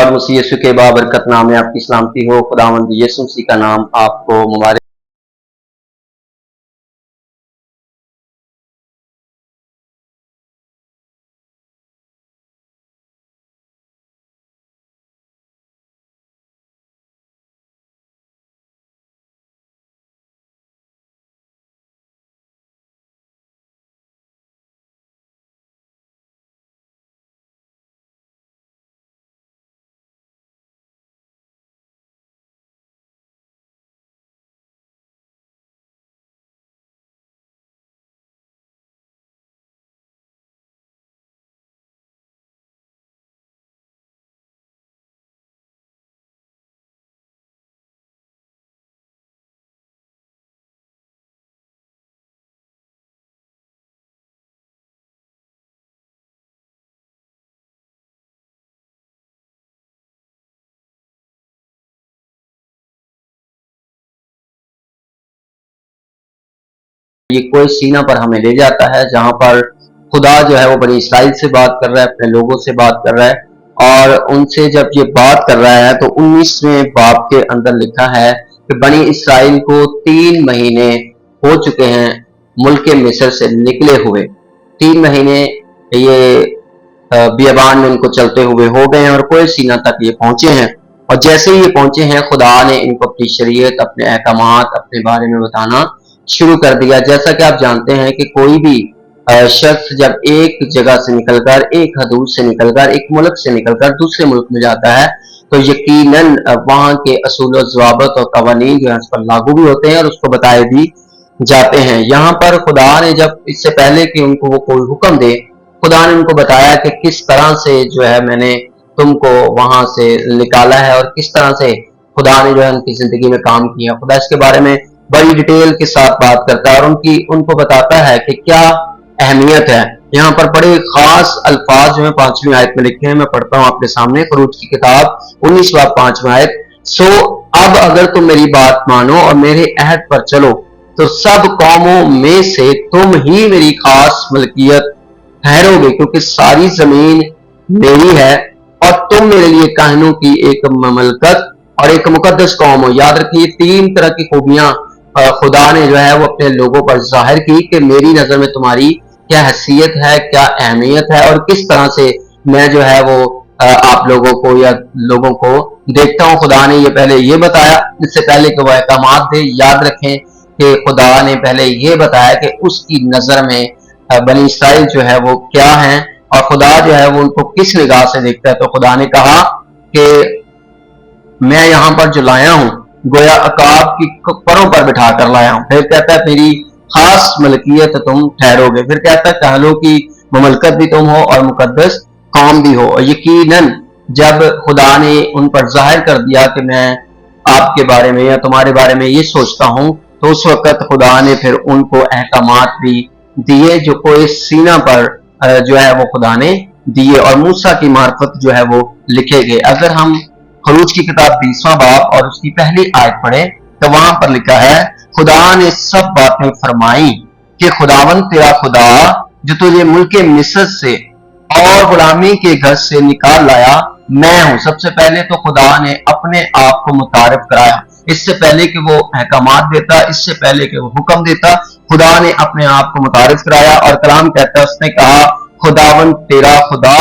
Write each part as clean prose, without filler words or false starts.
और मसीह यीशु के बाबरकत नाम में आपकी सलामती हो। खुदावंद यीशु मसीह का नाम आपको मुबारक। ये कोई सीना पर हमें ले जाता है जहां पर खुदा जो है वो बनी इसराइल से बात कर रहा है, अपने लोगों से बात कर रहा है। और उनसे जब ये बात कर रहा है तो 19वें बाब के अंदर लिखा है कि बनी इसराइल को 3 महीने हो चुके हैं मुल्क मिस्र से निकले हुए। 3 महीने ये बियाबान में इनको चलते हुए हो गए हैं और कोई सीना तक ये पहुंचे हैं। और जैसे ही ये पहुंचे हैं खुदा ने इनको अपनी शरीयत, अपने अहकामात, अपने बारे में बताना शुरू कर दिया। जैसा कि आप जानते हैं कि कोई भी शख्स जब एक जगह से निकलकर, एक हदूद से निकलकर, एक मुल्क से निकलकर दूसरे मुल्क में जाता है तो यकीनन वहां के असूल व ज़वाबित और कवानीन जो है उस पर लागू भी होते हैं और उसको बताए भी जाते हैं। यहाँ पर खुदा ने जब इससे पहले कि उनको वो कोई हुक्म दे, खुदा ने उनको बताया कि किस तरह से जो है मैंने तुमको वहां से निकाला है और किस तरह से खुदा ने जो है उनकी जिंदगी में काम किया। खुदा इसके बारे में बड़ी डिटेल के साथ बात करता है और उनको बताता है कि क्या अहमियत है। यहाँ पर बड़े खास अल्फाज जो है 5वीं आयत में लिखे हैं, मैं पढ़ता हूँ आपके सामने। खरूज की किताब 19 बाब 5वीं आयत। सो अब अगर तुम मेरी बात मानो और मेरे अहद पर चलो तो सब कौमों में से तुम ही मेरी खास मलकियत ठहरोगे, क्योंकि सारी जमीन मेरी है और तुम मेरे लिए काहनों की एक ममलकत और एक मुकद्दस कौम हो। याद रखिए 3 तरह की खूबियां खुदा ने जो है वो अपने लोगों पर जाहिर की कि मेरी नजर में तुम्हारी क्या हैसियत है, क्या अहमियत है और किस तरह से मैं जो है वो आप लोगों को या लोगों को देखता हूँ। खुदा ने ये पहले ये बताया, इससे पहले कि वो अहकामात दे। याद रखें कि खुदा ने पहले ये बताया कि उसकी नजर में बनी इसराइल जो है वो क्या है और खुदा जो है वो उनको किस निगाह से देखता है। तो खुदा ने कहा कि मैं यहाँ पर जो लाया हूँ गोया अकाब की परों पर बिठा कर लाया हूँ। फिर कहता है मेरी खास मलकियत तुम ठहरोगे। फिर कहता है कहलों की ममलकत भी तुम हो और मुकद्दस कौम भी हो। और यकीनन जब खुदा ने उन पर जाहिर कर दिया कि मैं आपके बारे में या तुम्हारे बारे में ये सोचता हूँ, तो उस वक्त खुदा ने फिर उनको अहकामात भी दिए जो कोई सीना पर जो है वो खुदा ने दिए और मूसा की मार्फत जो है वो लिखे गए। अगर हम खरूज की किताब 20वां बाब और उसकी पहली आयत पढ़े तो वहां पर लिखा है खुदा ने सब बातें फरमाई कि खुदावन तेरा खुदा जो तुझे मुल्क मिस्र से और गुलामी के घर से निकाल लाया मैं हूं। सबसे पहले तो खुदा ने अपने आप को मुतारिफ कराया। इससे पहले कि वो अहकामात देता, इससे पहले कि वो हुक्म देता, खुदा ने अपने आप को मुतारिफ कराया। और कलाम कहता है, उसने कहा खुदावन तेरा खुदा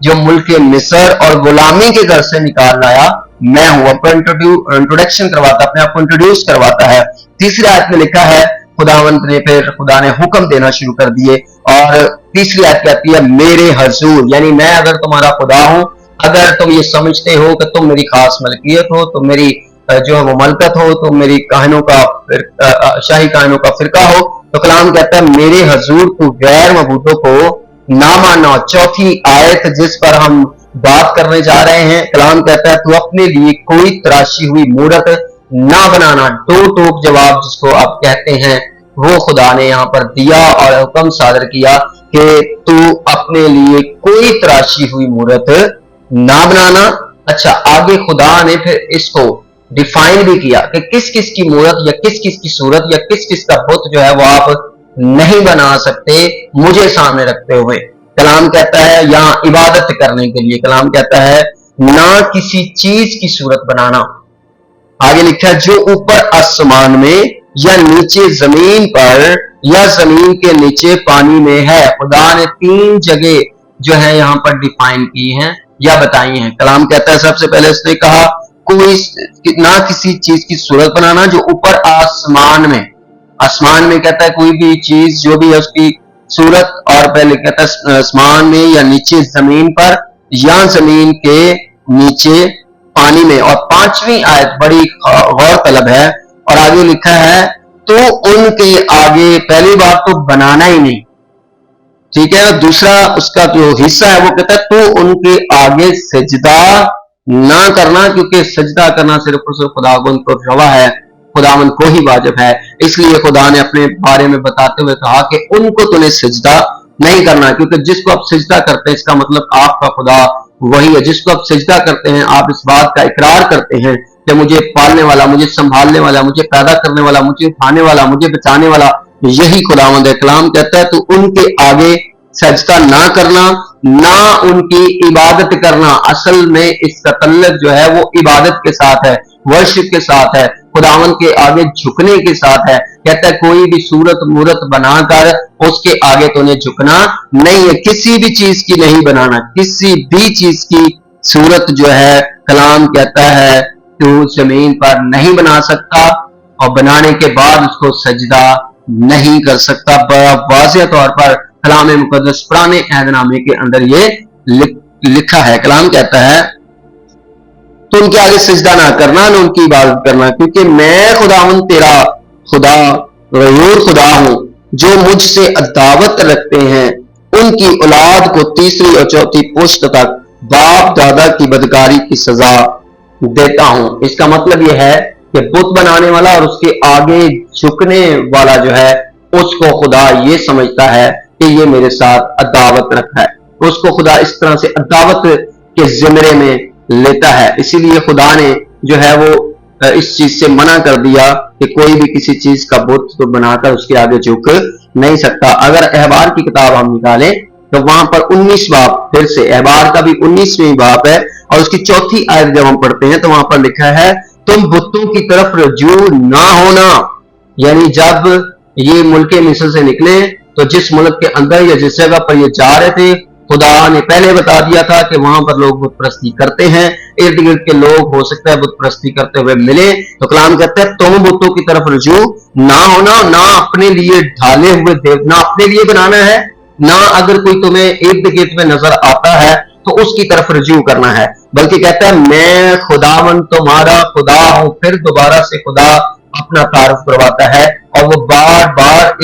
जो मुल्क मिस्र और गुलामी के घर से निकाल लाया मैं हूं। अपना इंट्रोडक्शन करवाता, अपने आप को इंट्रोड्यूस करवाता है। तीसरी आयत में लिखा है खुदा ने हुक्म देना शुरू कर दिए। और तीसरी आयत कहती है मेरे हजूर, यानी मैं अगर तुम्हारा खुदा हूं, अगर तुम ये समझते हो कि तुम मेरी खास मलकियत हो, तुम मेरी जो है वो मलकत हो, तुम मेरी काहनों का शाही काहनों का फिरका हो, तो कलाम कहता है मेरे हजूर तू गैर मबूदों को ना मानो। चौथी आयत जिस पर हम बात करने जा रहे हैं, कलाम कहता है तू अपने लिए कोई तराशी हुई मूरत ना बनाना। दो टोक जवाब जिसको आप कहते हैं वो खुदा ने यहाँ पर दिया और हुक्म सादर किया कि तू अपने लिए कोई तराशी हुई मूरत ना बनाना। अच्छा, आगे खुदा ने फिर इसको डिफाइन भी किया कि किस किस की मूरत या किस किस की सूरत या किस किस का बुत जो है वो आप नहीं बना सकते मुझे सामने रखते हुए। कलाम कहता है यहाँ इबादत करने के लिए, कलाम कहता है ना किसी चीज की सूरत बनाना। आगे लिखा है जो ऊपर आसमान में या नीचे जमीन पर या जमीन के नीचे पानी में है। खुदा ने 3 जगह जो है यहाँ पर डिफाइन की हैं या बताई हैं। कलाम कहता है सबसे पहले उसने कहा कोई ना किसी चीज की सूरत बनाना जो ऊपर आसमान में, आसमान में कहता है कोई भी चीज जो भी है उसकी सूरत, और पहले कहता है आसमान में या नीचे जमीन पर या जमीन के नीचे पानी में। और 5वीं आयत बड़ी गौर तलब है, और आगे लिखा है तो उनके आगे, पहली बात तो बनाना ही नहीं, ठीक है। दूसरा उसका जो हिस्सा है वो कहता है तो उनके आगे सजदा ना करना, क्योंकि सजदा करना सिर्फ और सिर्फ खुदावंद को रवा है, खुदावंद को ही वाजिब है। इसलिए खुदा ने अपने बारे में बताते हुए कहा कि उनको तूने सजदा नहीं करना, क्योंकि जिसको आप सजदा करते हैं इसका मतलब आपका खुदा वही है। जिसको आप सजदा करते हैं आप इस बात का इकरार करते हैं कि मुझे पालने वाला, मुझे संभालने वाला, मुझे पैदा करने वाला, मुझे उठाने वाला, मुझे बचाने वाला यही खुदावंद है। कलाम कहता है तो उनके आगे सजदा ना करना, ना उनकी इबादत करना। असल में इसका तल्लुक जो है वो इबादत के साथ है, वर्शिप के साथ है, खुदावन के आगे झुकने के साथ है। कहता है कोई भी सूरत मूरत बनाकर उसके आगे तो उन्हें झुकना नहीं है, किसी भी चीज की नहीं बनाना, किसी भी चीज की सूरत जो है कलाम कहता है तू जमीन पर नहीं बना सकता, और बनाने के बाद उसको सजदा नहीं कर सकता। बड़ा वाज़ेह तौर पर कलाम मुकद्दस पुराने अहदनामे के अंदर ये लिखा है। कलाम कहता है तो उनके आगे सजदा ना करना, ना उनकी इबादत करना, क्योंकि मैं खुदावन तेरा खुदा गयूर खुदा हूं, जो मुझसे अदावत रखते हैं उनकी औलाद को 3री और 4थी पुश्त तक बाप दादा की बदकारी की सजा देता हूं। इसका मतलब यह है कि बुत बनाने वाला और उसके आगे झुकने वाला जो है उसको खुदा ये समझता है कि ये मेरे साथ अदावत रखा है, उसको खुदा इस तरह से अदावत के जिम्रे में लेता है। इसीलिए खुदा ने जो है वो इस चीज से मना कर दिया कि कोई भी किसी चीज का बुत तो बनाकर उसके आगे झुक नहीं सकता। अगर अहबार की किताब हम निकालें तो वहां पर 19 बाब, फिर से अहबार का भी 19वीं बाब है, और उसकी 4थी आयत जब हम पढ़ते हैं तो वहां पर लिखा है तुम बुतों की तरफ रजू ना होना। यानी जब ये मुल्क मिस्र से निकले तो जिस मुल्क के अंदर या जिस जगह पर ये जा रहे थे खुदा ने पहले बता दिया था कि वहां पर लोग बुत परस्ती करते हैं, इर्द गिर्द के लोग हो सकता है बुत परस्ती करते हुए मिले। तो कलाम कहते हैं तुम बुतों की तरफ रुजू ना होना, ना अपने लिए ढाले हुए देव, ना अपने लिए बनाना है, ना अगर कोई तुम्हें इर्द गिर्द में नजर आता है तो उसकी तरफ रुजू करना है, बल्कि कहता है मैं खुदावन तुम्हारा खुदा हूं। फिर दोबारा से खुदा अपना तारुफ करवाता है, और वो बार बार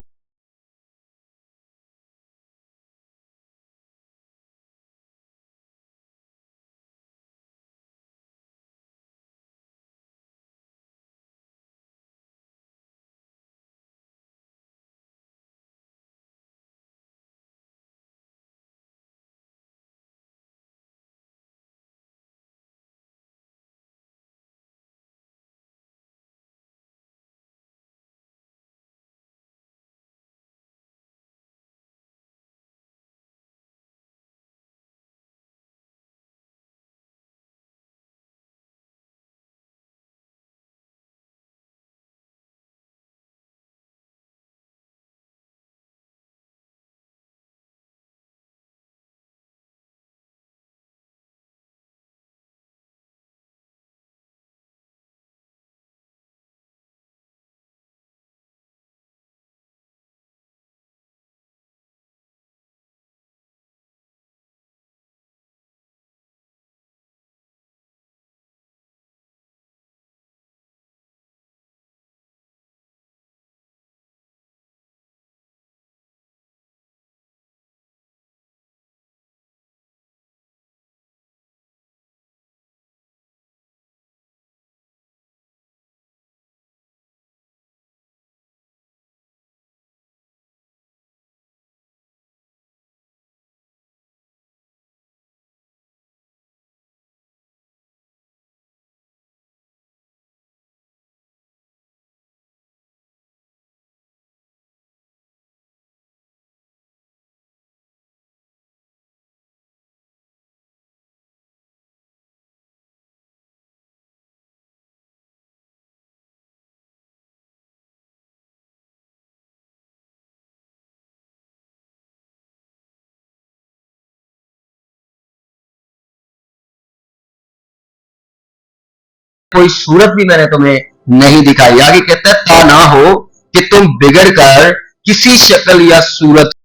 कोई सूरत भी मैंने तुम्हें नहीं दिखाई। आगे कहता है ता ना हो कि तुम बिगड़ कर किसी शक्ल या सूरत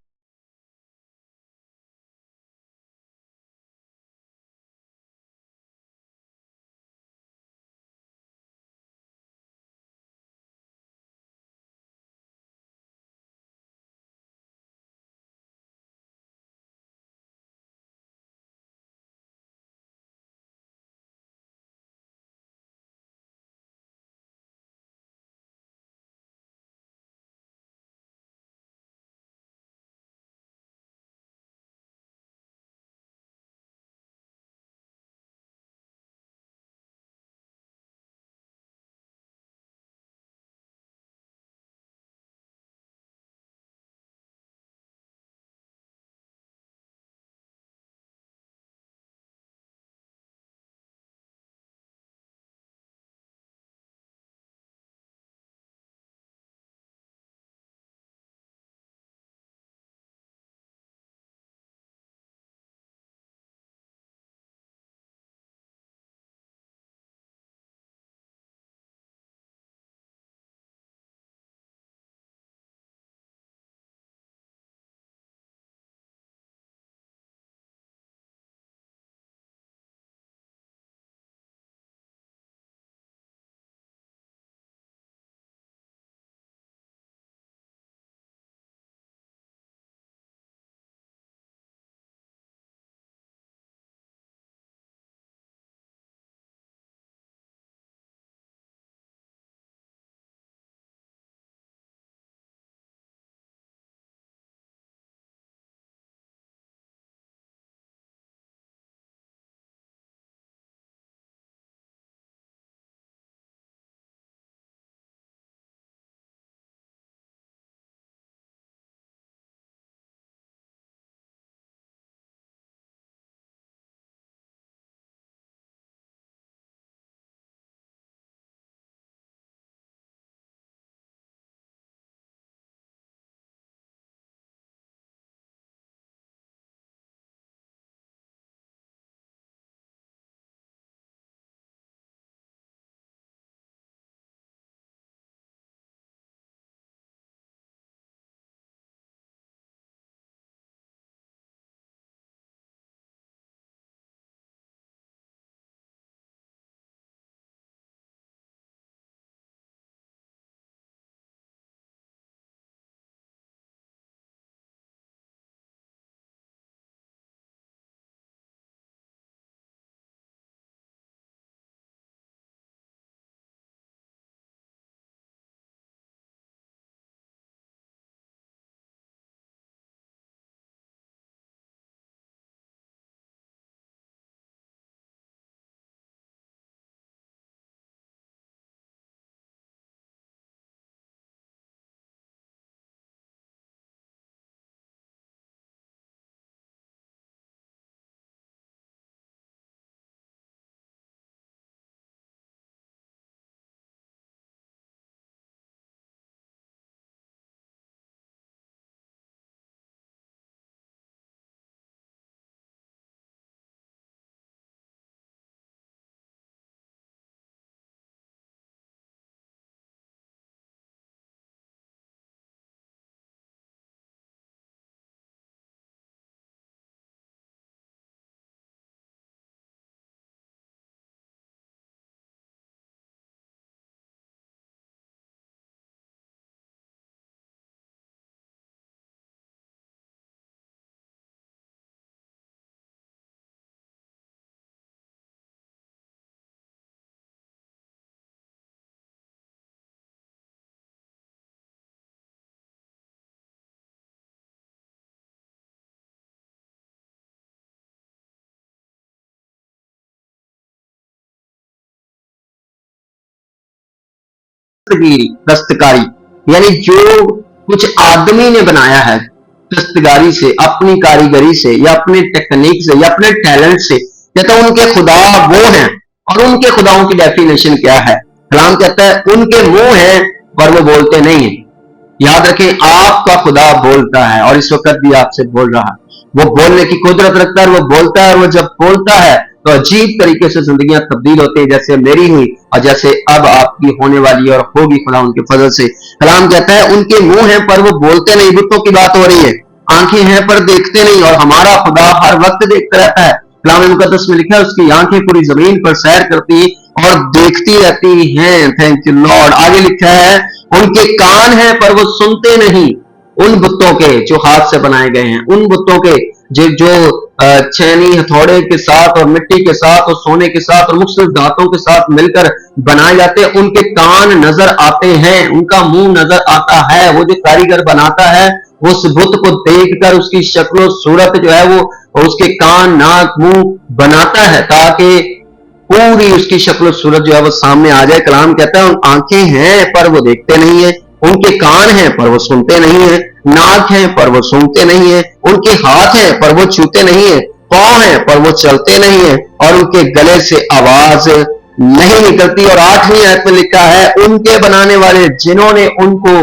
दस्तकारी यानी जो कुछ आदमी ने बनाया है दस्तकारी से, अपनी कारीगरी से या अपने टेक्निक से या अपने टैलेंट से, कहता उनके खुदा वो हैं। और उनके खुदाओं की डेफिनेशन क्या है? कलाम कहता है उनके मुंह हैं पर वो बोलते नहीं है। याद रखें आपका खुदा बोलता है और इस वक्त भी आपसे बोल रहा है। वो बोलने की कुदरत रखता है, वो बोलता है और वो जब बोलता है तो अजीब तरीके से जिंदगियां तब्दील होती है, जैसे मेरी हुई और जैसे अब आपकी होने वाली और होगी खुदा उनके फजल से। कलाम कहता है उनके मुंह हैं पर वो बोलते नहीं, बुतों की बात हो रही है, आंखें हैं पर देखते नहीं, और हमारा खुदा हर वक्त देखता रहता है। कलाम मुकद्दस में लिखा है उसकी आंखें पूरी जमीन पर सैर करती और देखती रहती हैं। Thank you Lord. आगे लिखा है उनके कान हैं पर वो सुनते नहीं, उन बुतों के जो हाथ से बनाए गए हैं, उन बुतों के जो छेनी हथौड़े के साथ और मिट्टी के साथ और सोने के साथ और मुख्तलिफ धातों के साथ मिलकर बनाए जाते हैं, उनके कान नजर आते हैं, उनका मुंह नजर आता है। वो जो कारीगर बनाता है वो उस बुत को देखकर उसकी शक्ल सूरत जो है वो उसके कान नाक मुंह बनाता है ताकि पूरी उसकी शक्ल सूरत जो है वो सामने आ जाए। कलाम कहता है आंखें हैं पर वो देखते नहीं है, उनके कान हैं पर वो सुनते नहीं है, नाक हैं पर वो सूंघते नहीं है, उनके हाथ हैं पर वो छूते नहीं है, पांव हैं पर वो चलते नहीं है, और उनके गले से आवाज नहीं निकलती। और 8वीं आयत में लिखा है उनके बनाने वाले जिन्होंने उनको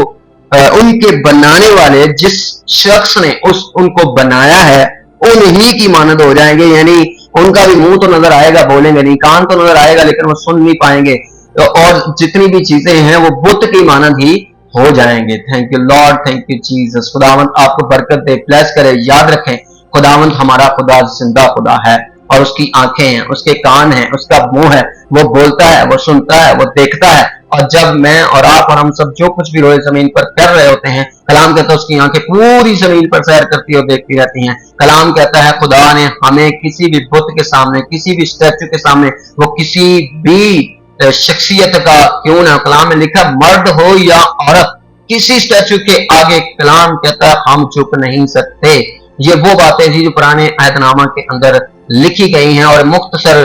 उनके बनाने वाले जिस शख्स ने उनको बनाया है उन्हीं की मानद हो जाएंगे। यानी उनका भी मुंह तो नजर आएगा, बोलेंगे नहीं, कान तो नजर आएगा लेकिन वो सुन नहीं पाएंगे, और जितनी भी चीजें हैं वो बुत की मानद ही हो जाएंगे। Thank you Lord, thank you Jesus. खुदावंत आपको बरकत दे, ब्लेस करे। याद रखें खुदावंत हमारा खुदा जिंदा खुदा है, और उसकी आंखें हैं, उसके कान हैं, उसका मुंह है, वो बोलता है, वो सुनता है, वो देखता है। और जब मैं और आप और हम सब जो कुछ भी रोए जमीन पर कर रहे होते हैं, कलाम कहता है उसकी आंखें पूरी जमीन पर सैर करती और देखती रहती हैं। कलाम कहता है खुदा ने हमें किसी भी बुत के सामने, किसी भी स्टैचू के सामने, वो किसी भी शख्सियत का क्यों ना, कलाम में लिखा मर्द हो या औरत, किसी स्टैचू के आगे कलाम कहता है हम झुक नहीं सकते। ये वो बातें थी जो पुराने अहदनामा के अंदर लिखी गई हैं, और मुख्तसर